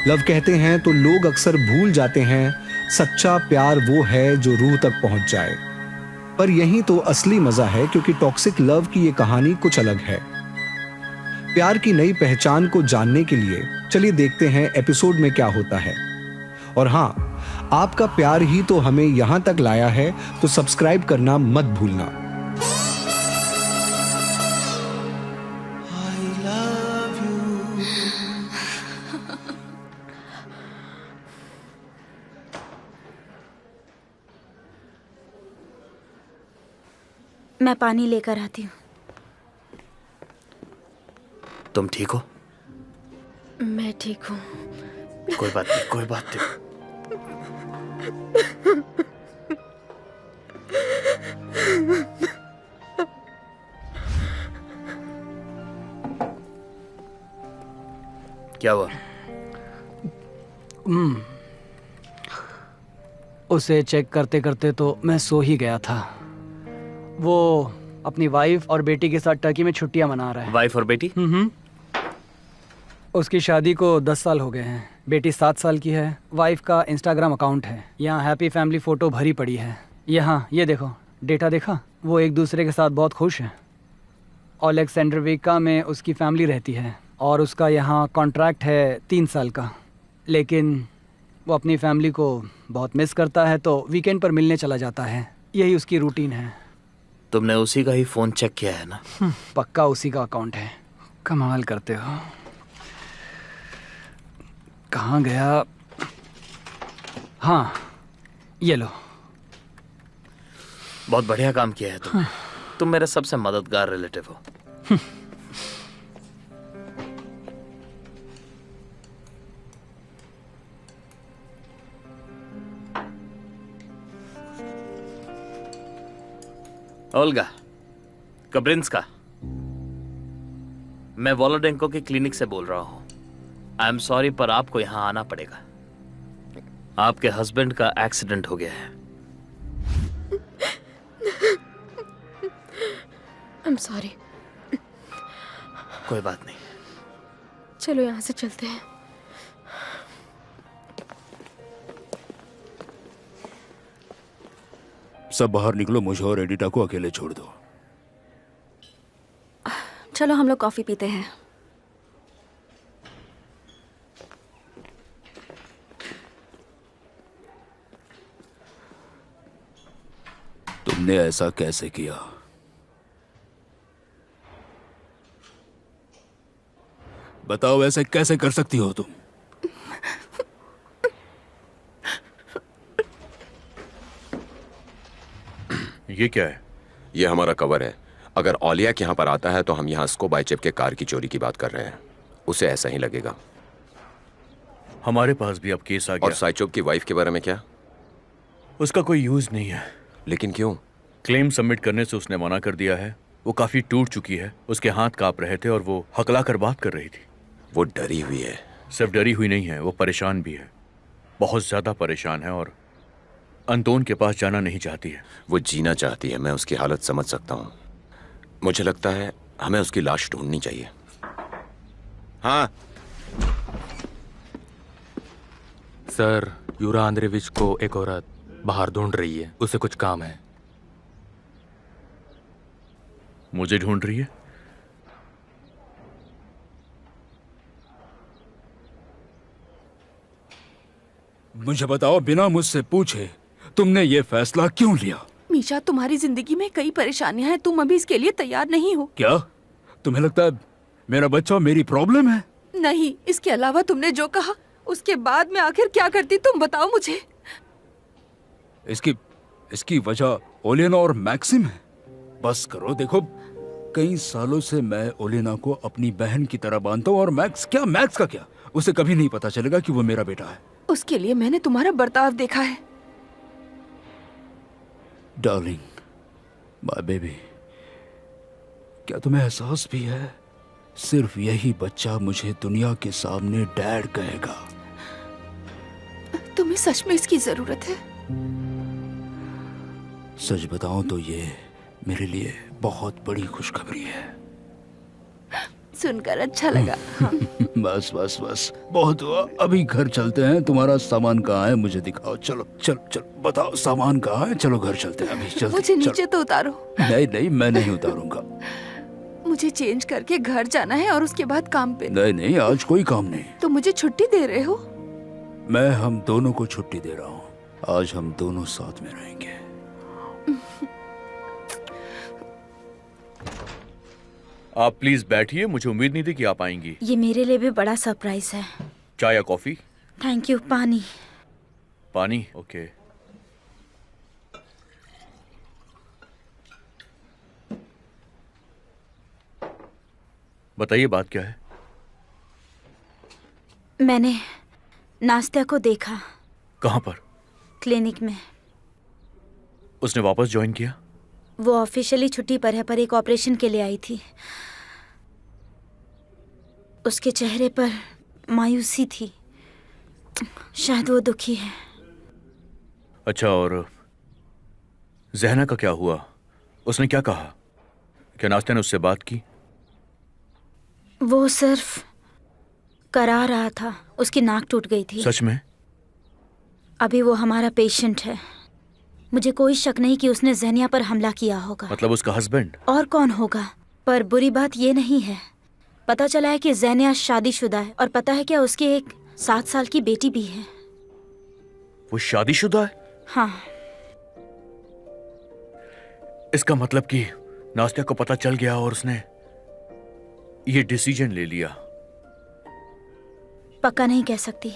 Love कहते हैं तो लोग अक्सर भूल जाते हैं सच्चा प्यार वो है जो रूह तक पहुंच जाए। पर यही तो असली मजा है, क्योंकि टॉक्सिक लव की ये कहानी कुछ अलग है। प्यार की नई पहचान को जानने के लिए चलिए देखते हैं एपिसोड में क्या होता है। और हाँ, आपका प्यार ही तो हमें यहां तक लाया है, तो सब्सक्राइब करना मत भूलना। मैं पानी लेकर आती हूँ। तुम ठीक हो? मैं ठीक हूँ। कोई बात नहीं, कोई बात नहीं। क्या हुआ? उसे चेक करते करते तो मैं सो ही गया था। वो अपनी वाइफ और बेटी के साथ टर्की में छुट्टियां मना रहा है। वाइफ और बेटी? उसकी शादी को 10 साल हो गए हैं। बेटी 7 साल की है। वाइफ का इंस्टाग्राम अकाउंट है, यहाँ हैप्पी फैमिली फोटो भरी पड़ी है। यहाँ ये देखो, डेटा देखा? वो एक दूसरे के साथ बहुत खुश हैं। ओलेक्सेंड्रोविका में उसकी फैमिली रहती है और उसका यहाँ कॉन्ट्रैक्ट है 3 साल का। लेकिन वो अपनी फैमिली को बहुत मिस करता है, तो वीकेंड पर मिलने चला जाता है। यही उसकी रूटीन है। तुमने उसी का ही फोन चेक किया है ना? पक्का उसी का अकाउंट है। कमाल करते हो। कहाँ गया? हाँ, ये लो। बहुत बढ़िया काम किया है तुमने। तुम मेरे सबसे मददगार रिलेटिव हो। ओल्गा कब्रिंस्का, मैं वोलोडेंको की क्लिनिक से बोल रहा हूं। आई एम सॉरी, पर आपको यहां आना पड़ेगा। आपके हस्बैंड का एक्सीडेंट हो गया है। I am sorry. कोई बात नहीं। चलो यहाँ से चलते हैं। सब बाहर निकलो, मुझे और एडिटा को अकेले छोड़ दो। चलो हम लोग कॉफी पीते हैं। तुमने ऐसा कैसे किया? बताओ, ऐसे कैसे कर सकती हो तुम? ये क्या है? ये हमारा कवर है। अगर औलिया यहाँ पर आता है तो हम यहाँ स्को बाइचेप के कार की चोरी की बात कर रहे हैं। उसे ऐसा ही लगेगा। हमारे पास भी अब केस आ गया। और साइचोप की वाइफ के बारे में क्या? उसका कोई यूज नहीं है। लेकिन क्यों? क्लेम सबमिट करने से उसने मना कर दिया है। वो काफी टूट चुकी है। उसके हाथ कांप रहे थे और वो हकला कर बात कर रही थी। वो डरी हुई है। सिर्फ डरी हुई नहीं है, वो परेशान भी है। बहुत ज्यादा परेशान है और अंतोन के पास जाना नहीं चाहती है। वो जीना चाहती है, मैं उसकी हालत समझ सकता हूँ। मुझे लगता है हमें उसकी लाश ढूंढनी चाहिए। हाँ सर, यूरा आंद्रेविच को एक औरत बाहर ढूंढ रही है। उसे कुछ काम है। मुझे ढूंढ रही है? मुझे बताओ, बिना मुझसे पूछे तुमने ये फैसला क्यों लिया? मीशा, तुम्हारी जिंदगी में कई परेशानियां हैं। तुम अभी इसके लिए तैयार नहीं हो। क्या तुम्हें लगता है मेरा बच्चा मेरी प्रॉब्लम है? नहीं, इसके अलावा तुमने जो कहा उसके बाद मैं आखिर क्या करती, तुम बताओ मुझे। इसकी वजह ओलेना और मैक्सिम है। बस करो, देखो कई सालों से मैं ओलेना को अपनी बहन की तरह मानता हूँ और मैक्स का क्या? उसे कभी नहीं पता चलेगा कि वो मेरा बेटा है। उसके लिए मैंने तुम्हारा बर्ताव देखा है। डार्लिंग, माय बेबी, क्या तुम्हें एहसास भी है सिर्फ यही बच्चा मुझे दुनिया के सामने डैड कहेगा? तुम्हें सच में इसकी जरूरत है? सच बताऊं तो ये मेरे लिए बहुत बड़ी खुशखबरी है। सुनकर अच्छा लगा। हाँ। बस बस बस बहुत हुआ, अभी घर चलते हैं। तुम्हारा सामान कहाँ है, मुझे दिखाओ। चलो चलो चलो, बताओ सामान कहाँ है। चलो घर चलते हैं, अभी चलते। मुझे नीचे तो उतारो। नहीं नहीं, मैं नहीं उतारूंगा। मुझे चेंज करके घर जाना है और उसके बाद काम पे। नहीं नहीं, आज कोई काम नहीं। तो मुझे छुट्टी दे रहे हो? मैं हम दोनों को छुट्टी दे रहा हूँ। आज हम दोनों साथ में रहेंगे। आप प्लीज बैठिए, मुझे उम्मीद नहीं थी कि आप आएंगी। ये मेरे लिए भी बड़ा सरप्राइज है। चाय या कॉफी? Thank you. पानी। पानी? ओके। बताइए, बात क्या है? मैंने नास्तिया को देखा कहाँ पर? क्लिनिक में। उसने वापस ज्वाइन किया? वो ऑफिशियली छुट्टी पर है, पर एक ऑपरेशन के लिए आई थी। उसके चेहरे पर मायूसी थी, शायद वो दुखी है। अच्छा, और जहना का क्या हुआ? उसने क्या कहा? क्या नास्तिया ने उससे बात की? वो सिर्फ करा रहा था। उसकी नाक टूट गई थी। सच में? अभी वो हमारा पेशेंट है। मुझे कोई शक नहीं कि उसने ज़ेनिया पर हमला किया होगा। मतलब उसका हस्बैंड? और कौन होगा? पर बुरी बात ये नहीं है, पता चला है कि ज़ेनिया शादीशुदा है। और पता है क्या, उसकी एक 7 साल की बेटी भी है। वो शादीशुदा है? हाँ। इसका मतलब कि नास्तिया को पता चल गया और उसने ये डिसीजन ले लिया। पक्का नहीं कह सकती।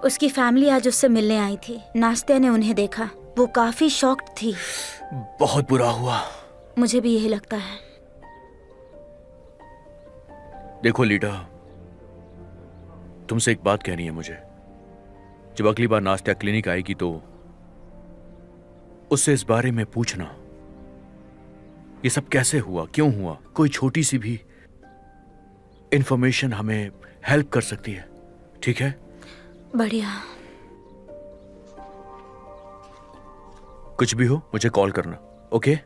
उसकी फैमिली आज उससे मिलने आई थी। नास्तिया ने उन्हें देखा। वो काफी शॉक्ड थी। बहुत बुरा हुआ। मुझे भी यही लगता है। देखो लीडा, तुमसे एक बात कहनी है मुझे। जब अगली बार नास्तिया क्लिनिक आएगी तो उससे इस बारे में पूछना, ये सब कैसे हुआ, क्यों हुआ। कोई छोटी सी भी इंफॉर्मेशन हमें हेल्प कर सकती है। ठीक है? बढ़िया। कुछ भी हो मुझे कॉल करना। ओके?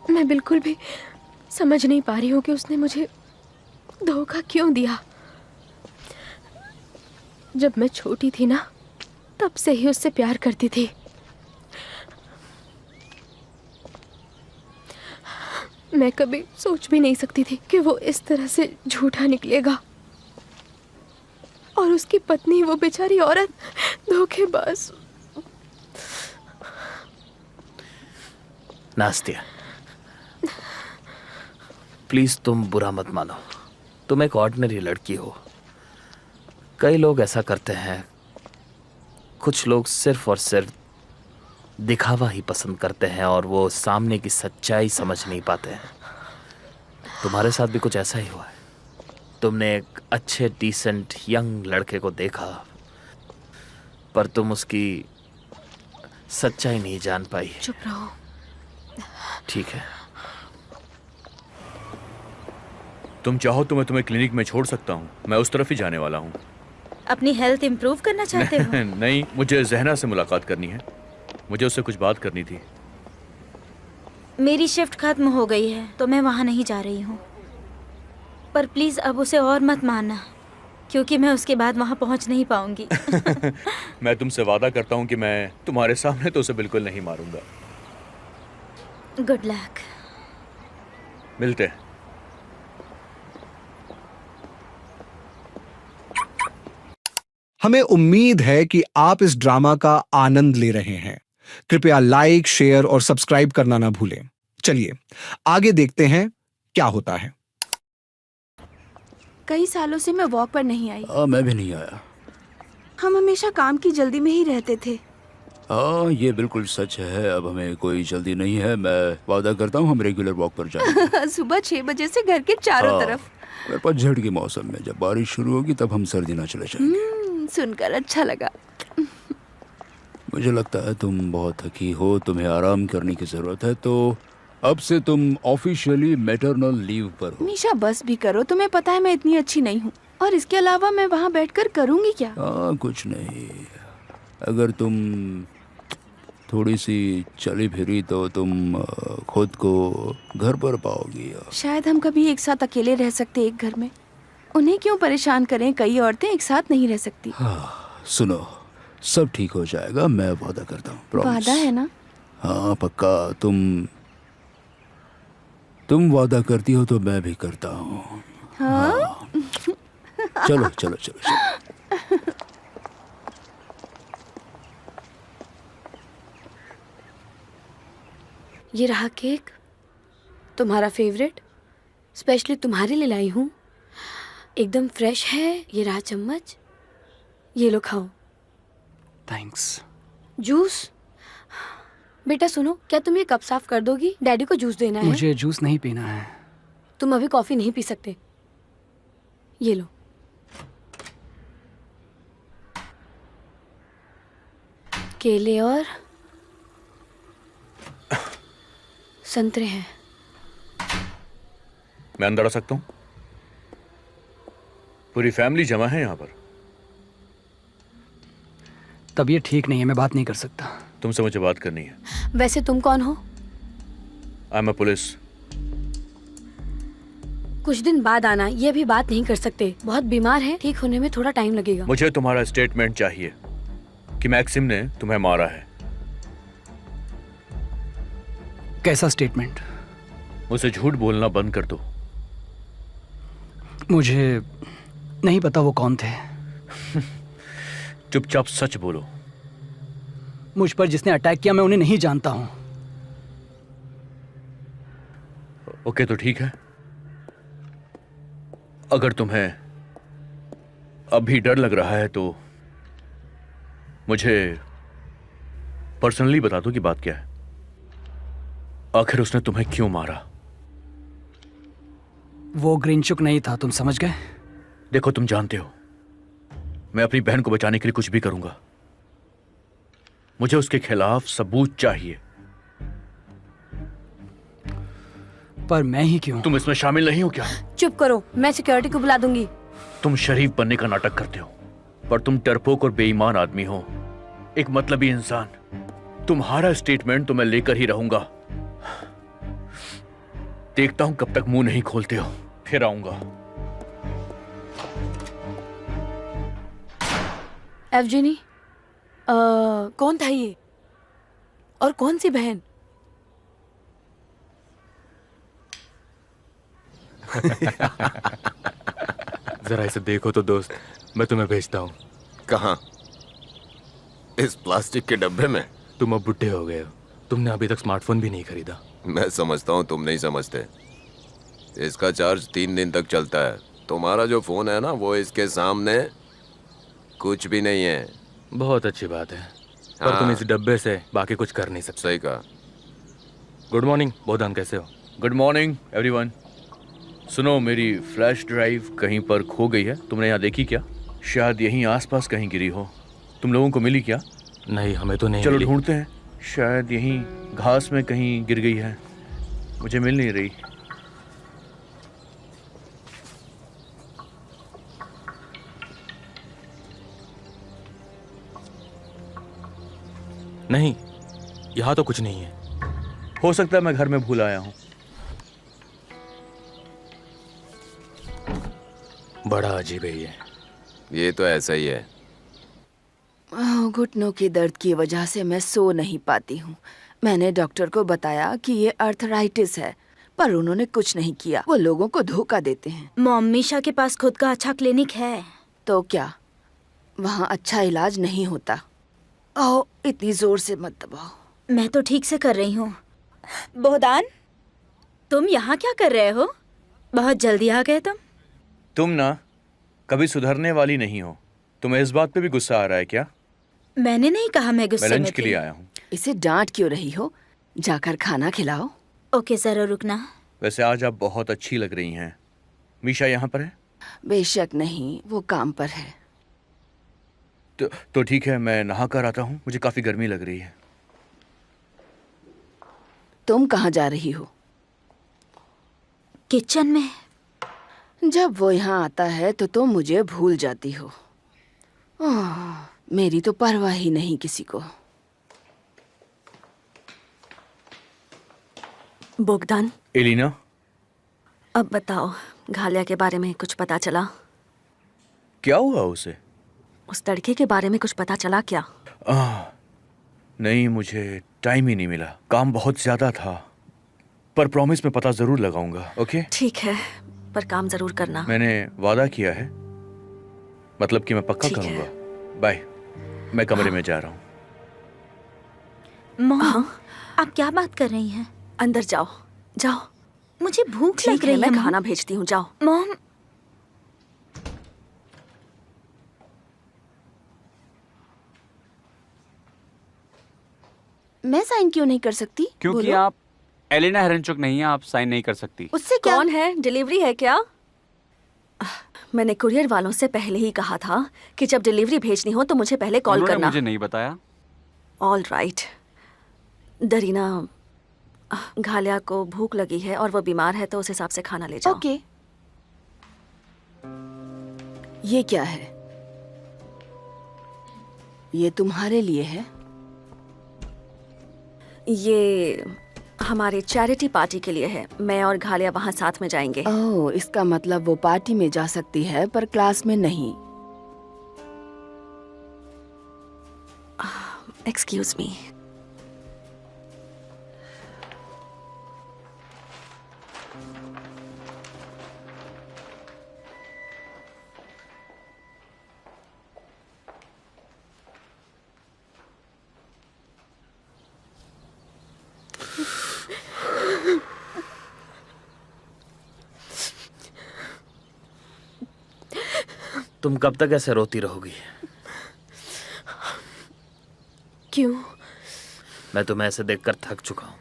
मैं बिल्कुल भी समझ नहीं पा रही हूँ कि उसने मुझे धोखा क्यों दिया। जब मैं छोटी थी ना, तब से ही उससे प्यार करती थी। मैं कभी सोच भी नहीं सकती थी कि वो इस तरह से झूठा निकलेगा। और उसकी पत्नी, वो बेचारी औरत, धोखेबाज। नास्तिया, प्लीज तुम बुरा मत मानो। तुम एक ऑर्डिनरी लड़की हो। कई लोग ऐसा करते हैं। कुछ लोग सिर्फ और सिर्फ दिखावा ही पसंद करते हैं और वो सामने की सच्चाई समझ नहीं पाते हैं। तुम्हारे साथ भी कुछ ऐसा ही हुआ है। तुमने एक अच्छे डिसेंट यंग लड़के को देखा, पर तुम उसकी सच्चाई नहीं जान पाई। चुप रहो। ठीक है, तुम चाहो तो मैं तुम्हें क्लिनिक में छोड़ सकता हूँ। मैं उस तरफ ही जाने वाला हूँ। अपनी हेल्थ इंप्रूव करना चाहते हो? नहीं, मुझे जहना से मुलाकात करनी है। मुझे उससे कुछ बात करनी थी। मेरी शिफ्ट खत्म हो गई है तो मैं वहाँ नहीं जा रही हूँ। पर प्लीज अब उसे और मत मारना, क्योंकि मैं उसके बाद वहाँ पहुँच नहीं पाऊंगी। मैं तुमसे वादा करता हूँ कि मैं तुम्हारे सामने तो उसे बिल्कुल नहीं मारूंगा। Good luck. मिलते हैं। हमें उम्मीद है कि आप इस ड्रामा का आनंद ले रहे हैं। कृपया लाइक, शेयर और सब्सक्राइब करना ना भूलें। चलिए आगे देखते हैं क्या होता है। कई सालों से मैं वॉक पर नहीं आई। मैं भी नहीं आया। हम हमेशा काम की जल्दी में ही रहते थे। हाँ, ये बिल्कुल सच है। अब हमें कोई जल्दी नहीं है। मैं वादा करता हूँ हम रेगुलर वॉक पर जाएंगे। सुबह 6 बजे से घर के चारों तरफ। पतझड़ के मौसम में जब बारिश शुरू होगी तब हम सर्दी ना चले जाएंगे। सुनकर अच्छा लगा। मुझे लगता है तुम बहुत थकी हो, तुम्हें आराम करने की जरूरत है, तो अब से तुम ऑफिशियली मैटरनल लीव पर हो। मीशा बस भी करो, तुम्हें पता है मैं इतनी अच्छी नहीं हूँ। और इसके अलावा मैं वहाँ बैठकर करूँगी क्या? हाँ, कुछ नहीं। अगर तुम थोड़ी सी चली फिरी तो तुम खुद को घर पर पाओगी। शायद हम कभी एक साथ अकेले रह सकते एक घर में। उन्हें क्यों परेशान करें, कई औरतें एक साथ नहीं रह सकती। सुनो, सब ठीक हो जाएगा, मैं वादा करता हूँ। प्रॉमिस। वादा है ना? हाँ पक्का। तुम वादा करती हो तो मैं भी करता हूँ। हाँ? चलो चलो चलो चलो। ये रहा केक, तुम्हारा फेवरेट, स्पेशली तुम्हारे लिए लाई हूँ। एकदम फ्रेश है। ये रहा चम्मच, ये लो खाओ। थैंक्स। जूस? बेटा सुनो, क्या तुम ये कप साफ कर दोगी? डैडी को जूस देना है। मुझे जूस नहीं पीना है। तुम अभी कॉफी नहीं पी सकते। ये लो। केले और संतरे हैं। मैं अंदर आ सकता हूं? पूरी फैमिली जमा है यहां पर। तबीयत ठीक नहीं है, मैं बात नहीं कर सकता। तुमसे मुझे बात करनी है। वैसे तुम कौन हो? I am a police. कुछ दिन बाद आना, ये भी बात नहीं कर सकते। बहुत बीमार है, ठीक होने में थोड़ा टाइम लगेगा। मुझे तुम्हारा स्टेटमेंट चाहिए कि मैक्सिम ने तुम्हें मारा है। कैसा स्टेटमेंट? मुझसे झूठ बोलना बंद कर दो। मुझे नहीं पता वो कौन थे। चुपचाप सच बोलो। मुझ पर जिसने अटैक किया मैं उन्हें नहीं जानता हूं। ओके तो ठीक है। अगर तुम्हें अभी डर लग रहा है तो मुझे पर्सनली बता दो कि बात क्या है। आखिर उसने तुम्हें क्यों मारा? वो ग्रीनचुक नहीं था, तुम समझ गए? देखो तुम जानते हो मैं अपनी बहन को बचाने के लिए कुछ भी करूंगा। मुझे उसके खिलाफ सबूत चाहिए। पर मैं ही क्यों? तुम इसमें शामिल नहीं हो क्या? चुप करो, मैं सिक्योरिटी को बुला दूंगी। तुम शरीफ बनने का नाटक करते हो, पर तुम डरपोक और बेईमान आदमी हो, एक मतलबी इंसान। तुम्हारा स्टेटमेंट तो मैं लेकर ही रहूंगा। देखता हूं कब तक मुंह नहीं खोलते हो, फिर आऊंगा। एवजेनी, कौन था ये और कौन सी बहन? जरा इसे देखो तो दोस्त, मैं तुम्हें भेजता हूँ। कहाँ? इस प्लास्टिक के डब्बे में? तुम अब बुढ़े हो गए हो, तुमने अभी तक स्मार्टफोन भी नहीं खरीदा। मैं समझता हूँ, तुम नहीं समझते। इसका चार्ज 3 दिन तक चलता है। तुम्हारा जो फोन है ना, वो इसके सामने कुछ भी नहीं है। बहुत अच्छी बात है, पर तुम इस डब्बे से बाकी कुछ कर नहीं सकते। सही कहा। गुड मॉर्निंग बोधान, कैसे हो? Good morning everyone. सुनो, मेरी फ्लैश ड्राइव कहीं पर खो गई है। तुमने यहाँ देखी क्या? शायद यहीं आसपास कहीं गिरी हो। तुम लोगों को मिली क्या? नहीं, हमें तो नहीं चलो मिली। ढूंढते हैं। शायद यहीं घास में कहीं गिर गई है, मुझे मिल नहीं रही। नहीं, यहाँ तो कुछ नहीं है। हो सकता है मैं घर में भूल आया हूँ। बड़ा अजीब है ये तो ऐसा ही है। घुटनों के दर्द की वजह से मैं सो नहीं पाती हूँ। मैंने डॉक्टर को बताया कि ये अर्थराइटिस है, पर उन्होंने कुछ नहीं किया। वो लोगों को धोखा देते हैं। मॉम, मीशा के पास खुद का अच्छा क्लिनिक है। तो क्या वहाँ अच्छा इलाज नहीं होता? आओ, इतनी जोर से मत दबाओ। मैं तो ठीक से कर रही हूँ। बोहदान, तुम यहाँ क्या कर रहे हो? बहुत जल्दी आ गए तुम। तुम ना कभी सुधरने वाली नहीं हो। तुम्हें इस बात पे भी गुस्सा आ रहा है क्या? मैंने नहीं कहा मैं मैं गुस्से में लंच के थी। लिए आया हूँ। इसे डांट क्यों रही हो? जाकर खाना खिलाओ। ओके, जरा रुकना। वैसे आज आप बहुत अच्छी लग रही हैं। मीशा यहाँ पर है? बेशक नहीं, वो काम पर है। तो ठीक है, मैं नहा कर आता हूँ। मुझे काफी गर्मी लग रही है। तुम कहाँ जा रही हो? किचन में। जब वो यहाँ आता है तो तुम मुझे भूल जाती हो। मेरी तो परवाह ही नहीं किसी को। बोगदान, एलिना, अब बताओ, घालिया के बारे में कुछ पता चला? क्या हुआ उसे? उस लड़के के बारे में कुछ पता चला क्या? नहीं, मुझे टाइम ही नहीं मिला, काम बहुत ज्यादा था। पर प्रॉमिस में पता जरूर लगाऊंगा। ओके? ठीक है, पर काम जरूर करना। मैंने वादा किया है, मतलब कि मैं पक्का ठीक है। करूंगा। बाय, मैं कमरे में जा रहा हूँ। मॉम, आप क्या बात कर रही हैं? अंदर जाओ, जाओ। मुझे भूख लग ठीक है, रही है मैं मॉम। खाना भेजती हूँ, जाओ। मॉम, मैं साइन क्यों नहीं कर सकती? क्योंकि बोलो। आप एलिना हेरनचुक नहीं है, आप साइन नहीं कर सकती। उससे क्या? कौन है? डिलीवरी है क्या? मैंने कुरियर वालों से पहले ही कहा था कि जब डिलीवरी भेजनी हो तो मुझे पहले कॉल उन्होंने करना। मुझे नहीं बताया। All right. दरीना, घालिया को भूख लगी है और वो बीमार है, तो उस हिसाब से खाना ले जाओ। ओके। ये क्या है? ये तुम्हारे लिए है? ये हमारी चैरिटी पार्टी के लिए है। मैं और घालिया वहाँ साथ में जाएंगे। ओह, इसका मतलब वो पार्टी में जा सकती है पर क्लास में नहीं। Excuse me. तुम कब तक ऐसे रोती रहोगी? क्यों? मैं तुम्हें ऐसे देखकर थक चुका हूं।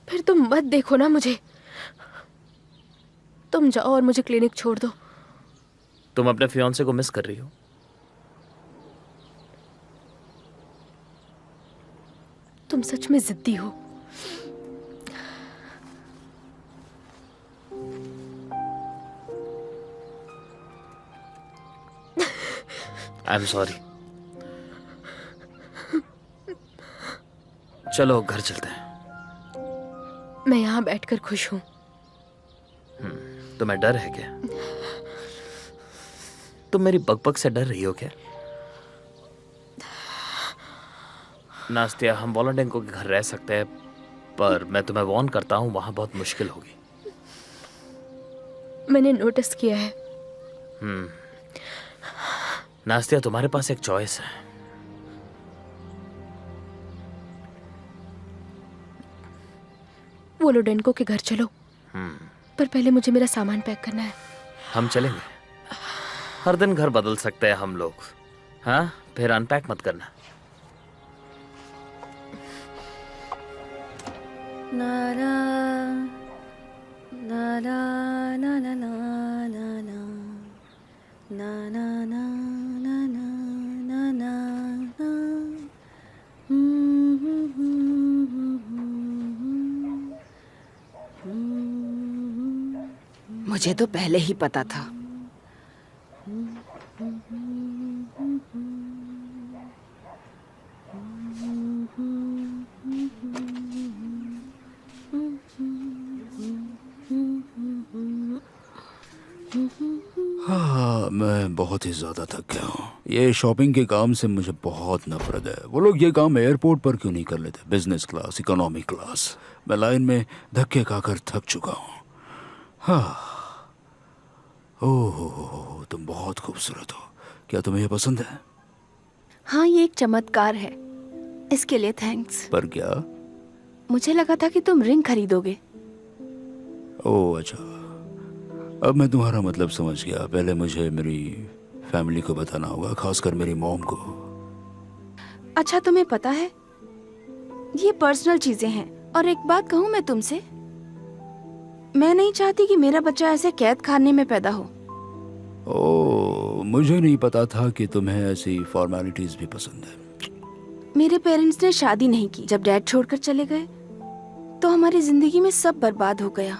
फिर तुम मत देखो ना मुझे। तुम जाओ और मुझे क्लिनिक छोड़ दो। तुम अपने फियांसे को मिस कर रही हो? तुम सच में जिद्दी हो। I am sorry. चलो घर चलते हैं। मैं यहाँ बैठकर खुश हूँ। तुम्हें डर है क्या? तुम मेरी बकबक से डर रही हो क्या? नास्तिया, हम वॉलंटेंको के घर रह सकते हैं, पर मैं तुम्हें वॉर्न करता हूँ, वहां बहुत मुश्किल होगी। मैंने नोटिस किया है। नास्तिया, तुम्हारे पास एक चॉइस है। वोलोडेंको के घर चलो, पर पहले मुझे मेरा सामान पैक करना है। हम चलेंगे। हर दिन घर बदल सकते हैं हम लोग। हाँ, फिर अनपैक मत करना। नारा नारा ना ना ना ना ना ना ना ना ना ना ना ना। मुझे तो पहले ही पता था। हाँ, मैं बहुत ही ज्यादा थक गया हूँ। ये शॉपिंग के काम से मुझे बहुत नफरत है। वो लोग ये काम एयरपोर्ट पर क्यों नहीं कर लेते? Business class, economy class. मैं लाइन में धक्के खाकर थक चुका हूँ। हाँ। ओह, तुम बहुत खूबसूरत हो। क्या तुम्हें ये पसंद है? हाँ, ये एक चमत्कार है। इसके लिए थैंक्स। पर क्या? मुझे लगा था कि तुम रिंग खरीदोगे। ओह अच्छा, अब मैं तुम्हारा मतलब समझ गया। पहले मुझे मेरी फैमिली को बताना होगा, खासकर मेरी मॉम को। अच्छा, तुम्हें पता है ये पर्सनल चीजें हैं। और एक बात कहूँ मैं तुमसे, मैं नहीं चाहती कि मेरा बच्चा ऐसे कैद खाने में पैदा हो। ओह, मुझे नहीं पता था कि तुम्हें ऐसी फॉर्मेलिटीज भी पसंद है। मेरे पेरेंट्स ने शादी नहीं की। जब डैड छोड़कर चले गए तो हमारी जिंदगी में सब बर्बाद हो गया।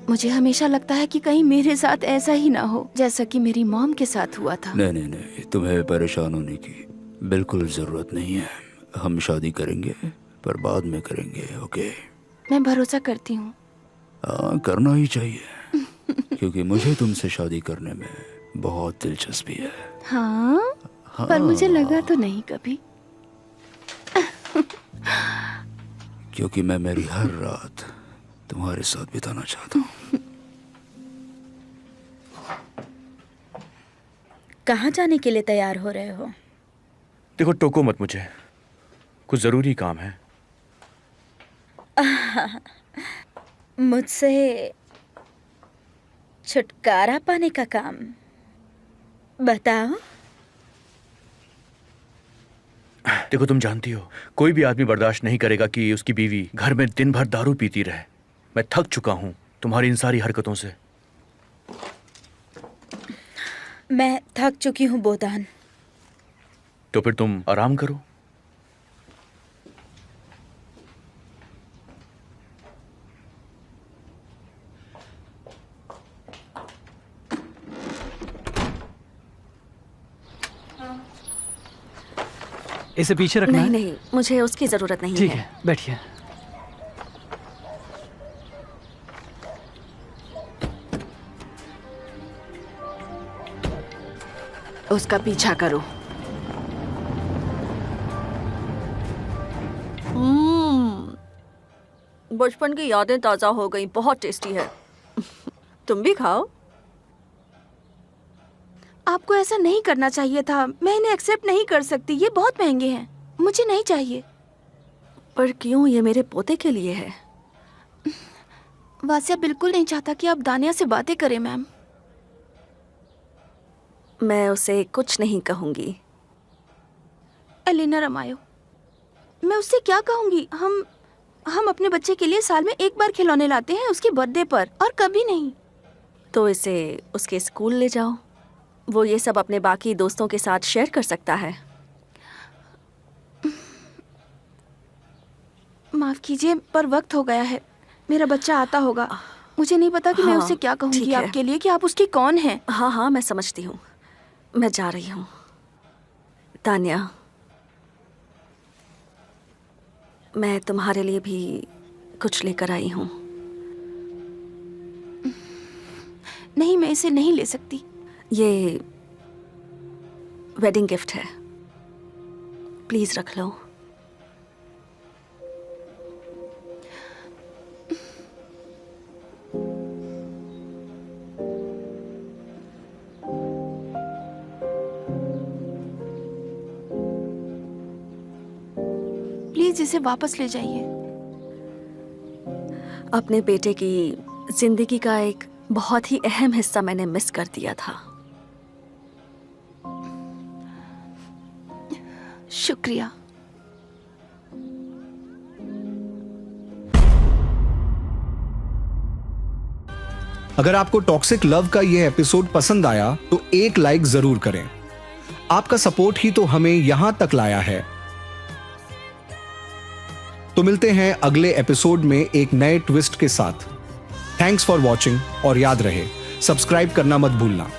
मुझे हमेशा लगता है कि कहीं मेरे साथ ऐसा ही ना हो जैसा कि मेरी मॉम के साथ हुआ था। नहीं नहीं नहीं, तुम्हें परेशान होने की बिल्कुल जरूरत नहीं है। हम शादी करेंगे पर बाद में करेंगे, ओके? मैं भरोसा करती हूँ। हाँ, करना ही चाहिए क्योंकि मुझे तुमसे शादी करने में बहुत दिलचस्पी है। हाँ, पर मुझे लगा तो नहीं कभी। क्योंकि मैं मेरी हर रात तुम्हारे साथ बिताना चाहता हूँ। कहाँ जाने के लिए तैयार हो रहे हो? देखो, टोको मत मुझे, कुछ जरूरी काम है। मुझसे छुटकारा पाने का काम? बताओ। देखो, तुम जानती हो कोई भी आदमी बर्दाश्त नहीं करेगा कि उसकी बीवी घर में दिन भर दारू पीती रहे। मैं थक चुका हूं तुम्हारी इन सारी हरकतों से। मैं थक चुकी हूँ बोदान। तो फिर तुम आराम करो। इसे पीछे रखना नहीं है? नहीं, मुझे उसकी जरूरत नहीं ठीक है। है, बैठिए। उसका पीछा करो। बचपन की यादें ताजा हो गई। बहुत टेस्टी है। तुम भी खाओ। आपको ऐसा नहीं करना चाहिए था। मैं इन्हें एक्सेप्ट नहीं कर सकती। ये बहुत महंगे हैं। मुझे नहीं चाहिए। पर क्यों? ये मेरे पोते के लिए है। वासिया बिल्कुल नहीं चाहता कि आप दानिया से बातें करें, मैम। मैं उसे कुछ नहीं कहूंगी। एलिना रमायो, मैं उससे क्या कहूंगी? हम अपने बच्चे के लिए साल में एक बार खिलौने लाते हैं, उसके बर्थडे पर, और कभी नहीं। तो इसे उसके स्कूल ले जाओ। वो ये सब अपने बाकी दोस्तों के साथ शेयर कर सकता है। माफ कीजिए, पर वक्त हो गया है। मेरा बच्चा आता होगा। मुझे नहीं पता कि मैं हाँ, उससे क्या कहूंगी ठीक है। आपके लिए कि आप उसकी कौन हैं। हाँ हाँ, मैं समझती हूँ। मैं जा रही हूँ। तान्या, मैं तुम्हारे लिए भी कुछ लेकर आई हूँ। नहीं, मैं इसे नहीं ले सकती। ये वेडिंग गिफ्ट है, प्लीज रख लो। प्लीज इसे वापस ले जाइए। अपने बेटे की जिंदगी का एक बहुत ही अहम हिस्सा मैंने मिस कर दिया था। शुक्रिया। अगर आपको टॉक्सिक लव का यह एपिसोड पसंद आया तो एक लाइक जरूर करें। आपका सपोर्ट ही तो हमें यहां तक लाया है। तो मिलते हैं अगले एपिसोड में एक नए ट्विस्ट के साथ। थैंक्स फॉर वॉचिंग और याद रहे, सब्सक्राइब करना मत भूलना।